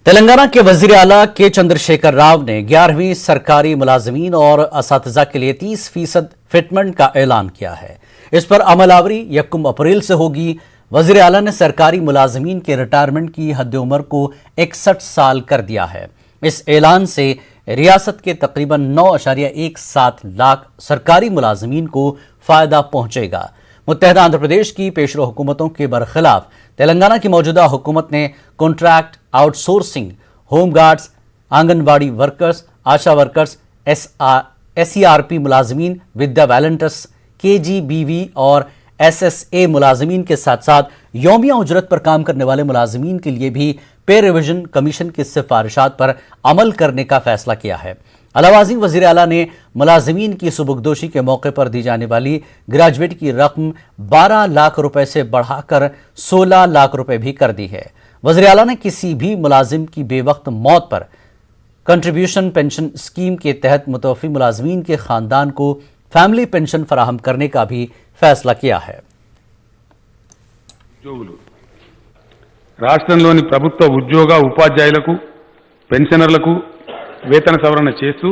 तेलंगाना के वजीर आला के चंद्रशेखर राव ने 11वीं सरकारी मुलाजमीन और असातिज़ा के लिए 30% फिटमेंट का ऐलान किया है। इस पर अमलावरी 1 अप्रैल से होगी। वजीर आला ने सरकारी मुलाजमीन के रिटायरमेंट की हद उम्र को 61 साल कर दिया है। इस ऐलान से रियासत के तकरीबन 9.17 लाख सरकारी मुलाजमीन को फायदा पहुंचेगा। मुत्तहदा आंध्र प्रदेश की पेशरो हुकूमतों के बरखिलाफ तेलंगाना की मौजूदा हुकूमत ने contract, outsourcing, home guards, anganwadi workers, ASHA workers, SERP मुलाजमीन, विद्या वॉलंटियर्स, KGBV और SSA मुलाजमीन के साथ साथ यौमिया उजरत पर काम करने वाले मुलाजमीन के लिए भी पे रिविजन कमीशन की सिफारिशात पर अमल करने का फैसला किया है। अलावाजी वज़ीर आला ने मुलाजमीन की सुबुकदोशी के मौके पर दी जाने वाली ग्रेजुएट की रकम 12 लाख रुपए से बढ़ाकर 16 लाख रुपए भी कर दी है। वज़ीर आला ने किसी भी मुलाजिम की बेवक्त मौत पर कंट्रीब्यूशन पेंशन स्कीम के तहत मुतवफ़ी मुलाजमीन के खानदान को फैमिली पेंशन फराहम करने का भी फैसला किया है। రాష్ట్రంలోని ప్రభుత్వ ఉద్యోగ ఉపాధ్యాయులకు పెన్షనర్లకు వేతన సవరణ చేస్తూ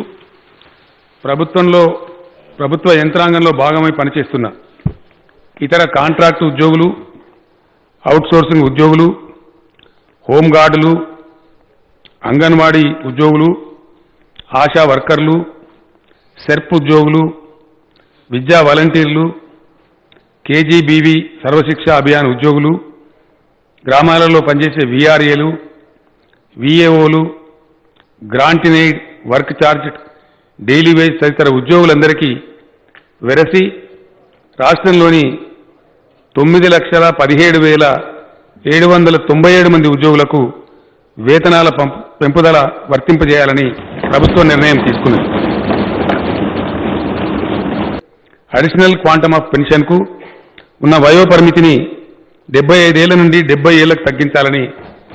ప్రభుత్వ యంత్రాంగంలో భాగమై పనిచేస్తున్న ఇతర కాంట్రాక్ట్ ఉద్యోగులు, అవుట్సోర్సింగ్ ఉద్యోగులు, హోమ్ గార్డులు, అంగన్వాడీ ఉద్యోగులు, ఆశా వర్కర్లు, సెర్ప్ ఉద్యోగులు, విద్యా వాలంటీర్లు, KGBV సర్వశిక్ష అభియాన్ ఉద్యోగులు, గ్రామాలలో పనిచేసే VRAలు, VAOలు, grant in aid, work charge, daily wage తదితర ఉద్యోగులందరికీ వెరసి రాష్ట్రంలోని 9,17,797 మంది ఉద్యోగులకు వేతనాల పెంపుదల వర్తింపజేయాలని ప్రభుత్వం నిర్ణయం తీసుకున్నది. అడిషనల్ క్వాంటమ్ ఆఫ్ పెన్షన్కు ఉన్న వయో పరిమితిని 75 ఏళ్ల నుండి 70 ఏళ్లకు తగ్గించాలని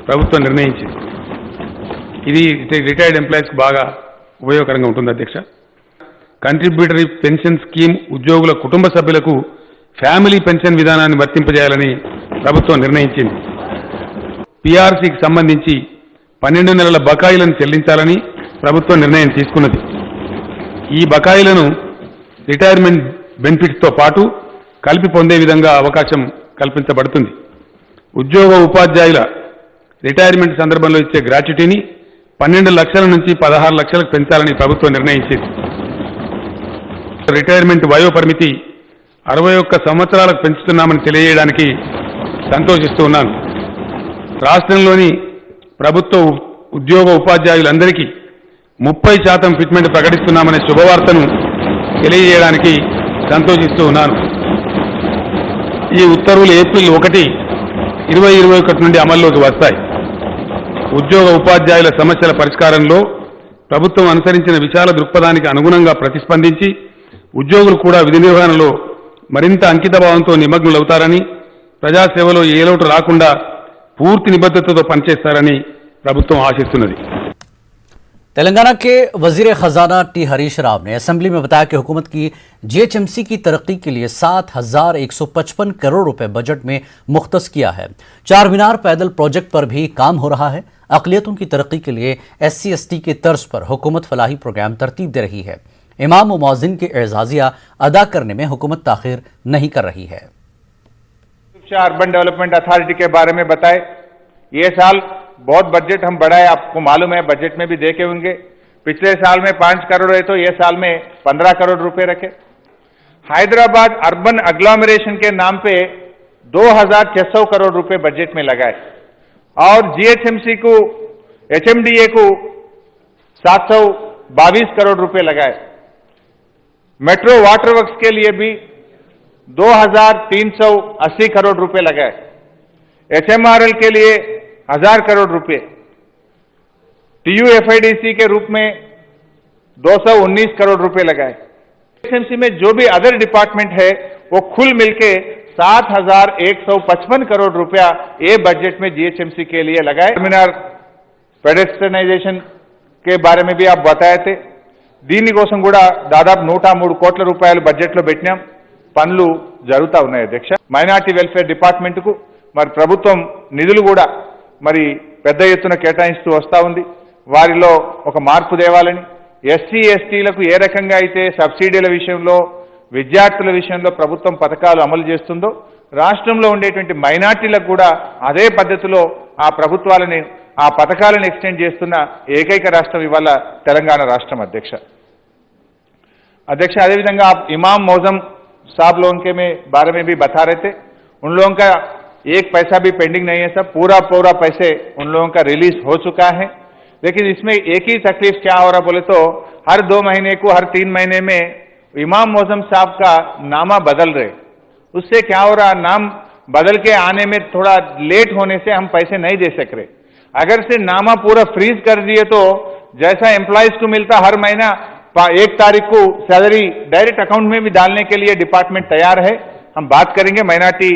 ప్రభుత్వం నిర్ణయించింది. ఇది రిటైర్డ్ ఎంప్లాయీస్కి బాగా ఉపయోగకరంగా ఉంటుంది అధ్యక్ష. కంట్రిబ్యూటరీ పెన్షన్ స్కీమ్ ఉద్యోగుల కుటుంబ సభ్యులకు ఫ్యామిలీ పెన్షన్ విధానాన్ని వర్తింపజేయాలని ప్రభుత్వం నిర్ణయించింది. PRCకి సంబంధించి 12 నెలల బకాయిలను చెల్లించాలని ప్రభుత్వం నిర్ణయం తీసుకున్నది. ఈ బకాయిలను రిటైర్మెంట్ బెనిఫిట్స్తో పాటు కలిపి పొందే విధంగా అవకాశం కల్పించబడుతుంది. ఉద్యోగ ఉపాధ్యాయుల రిటైర్మెంట్ సందర్భంలో ఇచ్చే గ్రాట్యుటీని 12 లక్షల నుంచి 16 లక్షలకు పెంచాలని ప్రభుత్వం నిర్ణయించింది. రిటైర్మెంట్ వయో పరిమితి 61 సంవత్సరాలకు పెంచుతున్నామని తెలియజేయడానికి సంతోషిస్తూ ఉన్నాను. రాష్ట్రంలోని ప్రభుత్వ ఉద్యోగ ఉపాధ్యాయులందరికీ 30% ఫిట్మెంట్ ప్రకటిస్తున్నామనే శుభవార్తను తెలియజేయడానికి సంతోషిస్తూ ఉన్నాను. ఈ ఉత్తర్వులు ఏప్రిల్ 1, 2021 నుండి అమల్లోకి వస్తాయి. ఉద్యోగ ఉపాధ్యాయుల సమస్యల పరిష్కారంలో ప్రభుత్వం అనుసరించిన విశాల దృక్పథానికి అనుగుణంగా ప్రతిస్పందించి ఉద్యోగులు కూడా విధి నిర్వహణలో మరింత అంకితభావంతో నిమగ్నులవుతారని, ప్రజాసేవలో ఏ లోటు రాకుండా పూర్తి నిబద్ధతతో పనిచేస్తారని ప్రభుత్వం ఆశిస్తున్నది. तेलंगाना के वजीर खजाना T हरीश राव ने असेंबली में बताया कि हुकूमत की GHMC की तरक्की के लिए 7,155 करोड़ रुपए बजट में मुख्तस किया है। 4 मीनार पैदल प्रोजेक्ट पर भी काम हो रहा है। अक़लियतों की तरक्की के लिए SC/ST के तर्ज पर हुकूमत फलाही प्रोग्राम तरतीब दे रही है। इमाम व मुअज्जिन के एजाजिया अदा करने में हुकूमत ताखिर नहीं कर रही है। अर्बन डेवलपमेंट अथॉरिटी के बारे में बताए, ये साल बहुत बजट हम बढ़ाए, आपको मालूम है, बजट में भी देखे होंगे। पिछले साल में 5 करोड़ है तो ये साल में 15 करोड़ रुपए रखे। हैदराबाद अर्बन एग्लोमरेशन के नाम पे 2,600 करोड़ रुपए बजट में लगाए और GHMC को, HMDA को 722 करोड़ रुपए लगाए। मेट्रो वाटर वर्क्स के लिए भी 2,380 करोड़ रुपए लगाए। HMRL के लिए 1,000 करोड़ रुपए, TUFIDC के रूप में 219 करोड़ रुपए लगाए। GHMC में जो भी अदर डिपार्टमेंट है वो कुल मिलके 7,155 करोड़ रुपया ये बजट में GHMC के लिए लगाए। टर्मिनल पेडेस्ट्रियनाइजेशन के बारे में भी आप बताए थे, దీనికోసం కూడా దాదాపు 103 కోట్ల రూపాయలు బడ్జెట్లో పెట్టినాం. పనులు జరుగుతూ ఉన్నాయి అధ్యక్ష. మైనారిటీ వెల్ఫేర్ డిపార్ట్మెంట్కు మరి ప్రభుత్వం నిధులు కూడా మరి పెద్ద ఎత్తున కేటాయిస్తూ వస్తూ ఉంది. వారిలో ఒక మార్పు తేవాలని, ఎస్సీ ఎస్టీలకు ఏ రకంగా అయితే సబ్సిడీల విషయంలో, విద్యార్థుల విషయంలో ప్రభుత్వం పథకాలు అమలు చేస్తుందో రాష్ట్రంలో ఉండేటువంటి మైనార్టీలకు కూడా అదే పద్ధతిలో ఆ ప్రభుత్వాలని, ఆ పథకాలను ఎక్స్టెండ్ చేస్తున్న ఏకైక రాష్ట్రం ఇవాళ తెలంగాణ రాష్ట్రం. अध्यक्ष अदेविधंगा आप इमाम मौजम साहब लोगों के बारे में भी बता रहे थे. उन लोगों का एक पैसा भी पेंडिंग नहीं है सर, पूरा पैसे उन लोगों का रिलीज हो चुका है. लेकिन इसमें एक ही तकलीफ क्या हो रहा बोले तो हर 2 महीने को, हर 3 महीने में इमाम मौजम साहब का नामा बदल रहे. उससे क्या हो रहा, नाम बदल के आने में थोड़ा लेट होने से हम पैसे नहीं दे सक रहे. अगर से नामा पूरा फ्रीज कर दिए तो जैसा एम्प्लॉइज को मिलता हर महीना 1 तारीख को सैलरी डायरेक्ट अकाउंट में भी डालने के लिए डिपार्टमेंट तैयार है. हम बात करेंगे माइनॉरिटी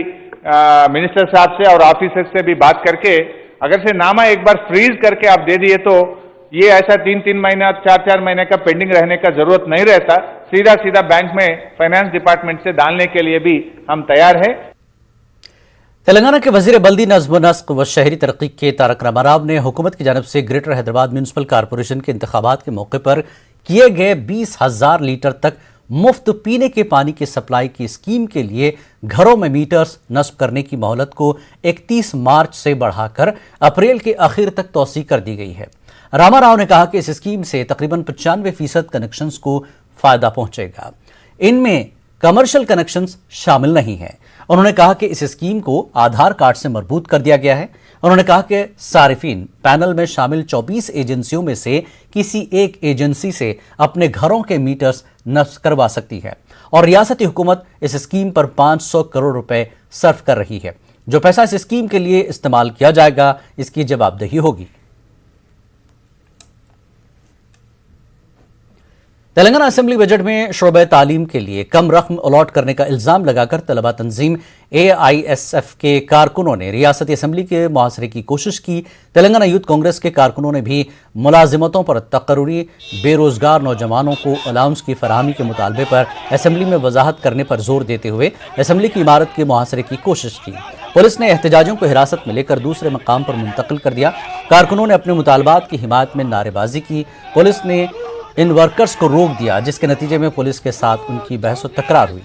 मिनिस्टर साहब से और ऑफिसर से भी बात करके, अगर से नामा एक बार फ्रीज करके आप दे दिए तो ये ऐसा 3-3 महीना, 4-4 महीने का पेंडिंग रहने का जरूरत नहीं रहता. सीधा बैंक में फाइनेंस डिपार्टमेंट से डालने के लिए भी हम तैयार है. तेलंगाना के वजीर बल्दी नज़्म व नस्क व शहरी तरक्की के तारक रामाराव ने हुकूमत की जानब से ग्रेटर हैदराबाद म्यूनसिपल कॉरपोरेशन के इंतखाबात के मौके पर किए गए 20,000 लीटर तक मुफ्त पीने के पानी की सप्लाई की स्कीम के लिए घरों में मीटर्स नस्ब करने की मोहलत को 31 मार्च से बढ़ाकर अप्रैल के आखिर तक तौसी कर दी गई है. रामाराव ने कहा कि इस स्कीम से तकरीबन 95% कनेक्शंस को फायदा पहुंचेगा. इनमें कमर्शियल कनेक्शंस शामिल नहीं हैं. उन्होंने कहा कि इस स्कीम को आधार कार्ड से मरबूत कर दिया गया है. उन्होंने कहा कि सारिफीन पैनल में शामिल 24 एजेंसियों में से किसी एक एजेंसी से अपने घरों के मीटर्स नस्ब करवा सकती है और रियासती हुकूमत इस स्कीम पर 500 करोड़ रुपए सर्फ कर रही है. जो पैसा इस स्कीम के लिए इस्तेमाल किया जाएगा इसकी जवाबदेही होगी. तेलंगाना असेंबली बजट में शोबे तालीम के लिए कम रकम अलॉट करने का इल्जाम लगाकर तलबा तंजीम AISF के कारकुनों ने रियासती असेंबली के मुहासरे की कोशिश की. तेलंगाना यूथ कांग्रेस के कारकुनों ने भी मुलाजिमतों पर तकर्री बेरोजगार नौजवानों को अलाउंस की फराहमी के मुतालबे पर असेंबली में वजाहत करने पर जोर देते हुए असेंबली की इमारत के मुहासरे की कोशिश की. पुलिस ने एहतजाजियों को हिरासत में लेकर दूसरे मकाम पर मुंतकिल कर दिया. कारकुनों ने अपने मुतालबात की हिमायत में नारेबाजी की. पुलिस ने इन वर्कर्स को रोक दिया, जिसके नतीजे में पुलिस के साथ उनकी बहस व तकरार हुई.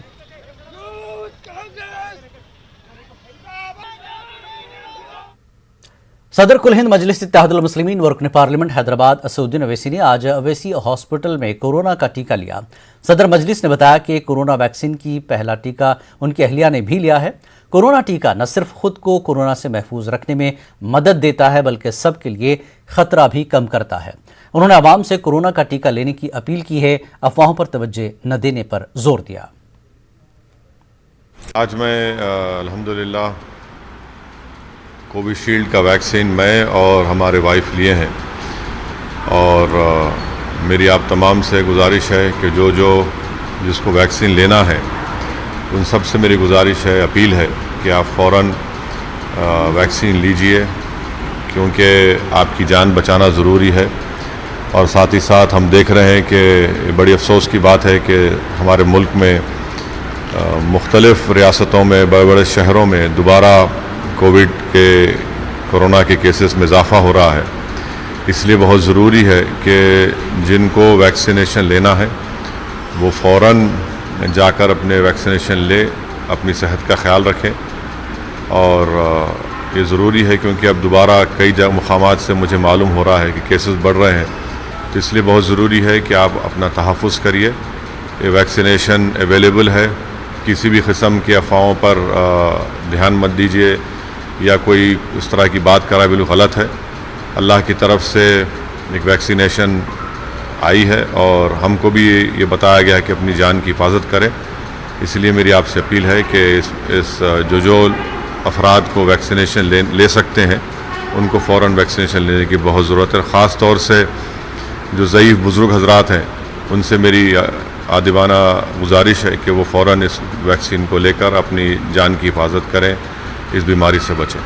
सदर कुल हिंद मजलिस इत्तेहादुल मुस्लिमीन व रुकन पार्लियामेंट हैदराबाद असदुद्दीन अवैसी ने आज अवैसी हॉस्पिटल में कोरोना का टीका लिया. सदर मजलिस ने बताया कि कोरोना वैक्सीन की पहला टीका उनकी अहलिया ने भी लिया है. कोरोना टीका न सिर्फ खुद को कोरोना से महफूज रखने में मदद देता है बल्कि सबके लिए खतरा भी कम करता है. उन्होंने आवाम से कोरोना का टीका लेने की अपील की है. अफवाहों पर तवज्जो न देने पर जोर दिया. आज मैं अल्हम्दुलिल्लाह कोविशील्ड का वैक्सीन मैं और हमारे वाइफ लिए हैं और मेरी आप तमाम से गुजारिश है कि जो जिसको वैक्सीन लेना है उन सब से मेरी गुजारिश है, अपील है कि आप फ़ौरन वैक्सीन लीजिए क्योंकि आपकी जान बचाना ज़रूरी है. और साथ ही साथ हम देख रहे हैं कि बड़ी अफसोस की बात है कि हमारे मुल्क में मुख्तलिफ़ रियासतों में बड़े बड़े शहरों में दोबारा कोविड के कोरोना के केसेस में इजाफ़ा हो रहा है. इसलिए बहुत ज़रूरी है कि जिनको वैक्सीनेशन लेना है वो फ़ौरन जाकर अपने वैक्सीनेशन ले, अपनी सेहत का ख्याल रखें. और ये ज़रूरी है क्योंकि अब दोबारा कई मुकामात से मुझे मालूम हो रहा है कि केसेस बढ़ रहे हैं, तो इसलिए बहुत ज़रूरी है कि आप अपना तहफ़्फ़ुज़ करिए. ये वैक्सीनेशन अवेलेबल है, किसी भी किस्म की अफवाहों पर ध्यान मत दीजिए या कोई इस तरह की बात करा बिल्कुल गलत है. अल्लाह की तरफ से एक वैक्सीनेशन आई है और हमको भी ये बताया गया है कि अपनी जान की हिफाजत करें. इसलिए मेरी आपसे अपील है कि इस जो अफराद को वैक्सीनेशन ले सकते हैं उनको फ़ौरन वैक्सीनेशन लेने की बहुत ज़रूरत है. ख़ास तौर से जो ज़ईफ़ बुज़ुर्ग हज़रात हैं उनसे मेरी आदिवाना गुजारिश है कि वो फ़ौरन इस वैक्सीन को लेकर अपनी जान की हिफाजत करें, इस बीमारी से बचें.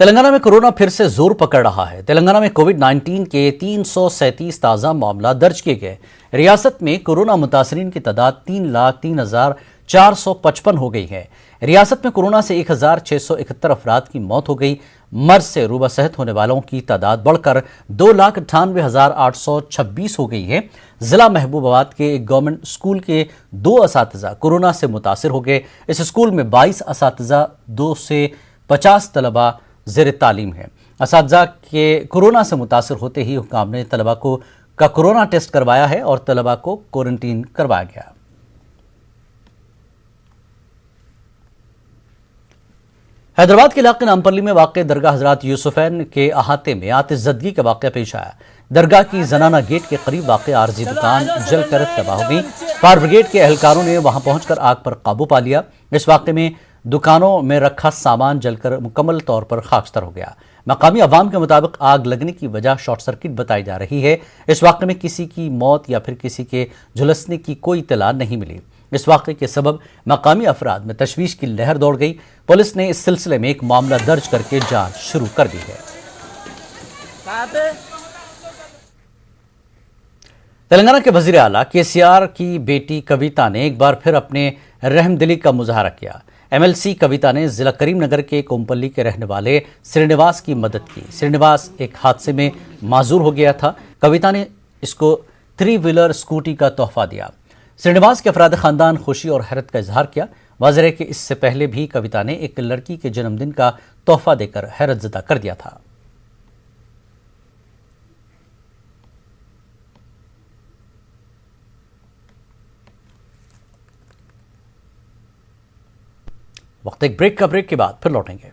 तेलंगाना में कोरोना फिर से जोर पकड़ रहा है. तेलंगाना में कोविड-19 के 337 ताज़ा मामला दर्ज किए गए. रियासत में कोरोना मुतासरीन की तादाद 3,03,455 हो गई है. रियासत में कोरोना से 1,671 अफराद की मौत हो गई. مرض سے روبہ صحت ہونے والوں کی تعداد بڑھ کر 2,98,826 ہو گئی ہے۔ ضلع محبوب آباد کے ایک گورنمنٹ اسکول کے 2 اساتذہ کورونا سے متاثر ہو گئے۔ اس اسکول میں 22 اساتذہ 2 سے 50 طلبہ زیر تعلیم ہیں۔ اساتذہ کے کورونا سے متاثر ہوتے ہی حکام نے طلبہ کا کورونا ٹیسٹ کروایا ہے اور طلبہ کو کوارنٹین کروایا گیا۔ حیدرآباد کے علاقے نامپلی میں واقع درگاہ حضرات یوسفین کے احاطے میں آتش زدگی کا واقعہ پیش آیا۔ درگاہ کی زنانہ گیٹ کے قریب واقع عارضی دکان جل کر تباہ ہو گئی۔ فائر بریگیڈ کے اہلکاروں نے وہاں پہنچ کر آگ پر قابو پا لیا۔ اس واقعے میں دکانوں میں رکھا سامان جل کر مکمل طور پر خاکستر ہو گیا۔ مقامی عوام کے مطابق آگ لگنے کی وجہ شارٹ سرکٹ بتائی جا رہی ہے۔ اس واقعے میں کسی کی موت یا پھر کسی کے جھلسنے کی کوئی اطلاع نہیں ملی۔ اس واقعے کے سبب مقامی افراد میں تشویش کی لہر دوڑ گئی۔ پولیس نے اس سلسلے میں ایک معاملہ درج کر کے جانچ شروع کر دی ہے۔ تلنگانہ کے وزیر اعلیٰ KCR کی بیٹی کویتا نے ایک بار پھر اپنے رحم دلی کا مظاہرہ کیا۔ MLC کویتا نے ضلع کریم نگر کے کومپلی کے رہنے والے سرینیواس کی مدد کی۔ سرینیواس ایک حادثے میں معذور ہو گیا تھا۔ کویتا نے اس کو 3 ویلر اسکوٹی کا تحفہ دیا۔ سرینیواس کے افراد خاندان خوشی اور حیرت کا اظہار کیا۔ واضح ہے کہ اس سے پہلے بھی کویتا نے ایک لڑکی کے جنم دن کا تحفہ دے کر حیرت زدہ کر دیا تھا۔ وقت ایک بریک کے بعد پھر لوٹیں گے۔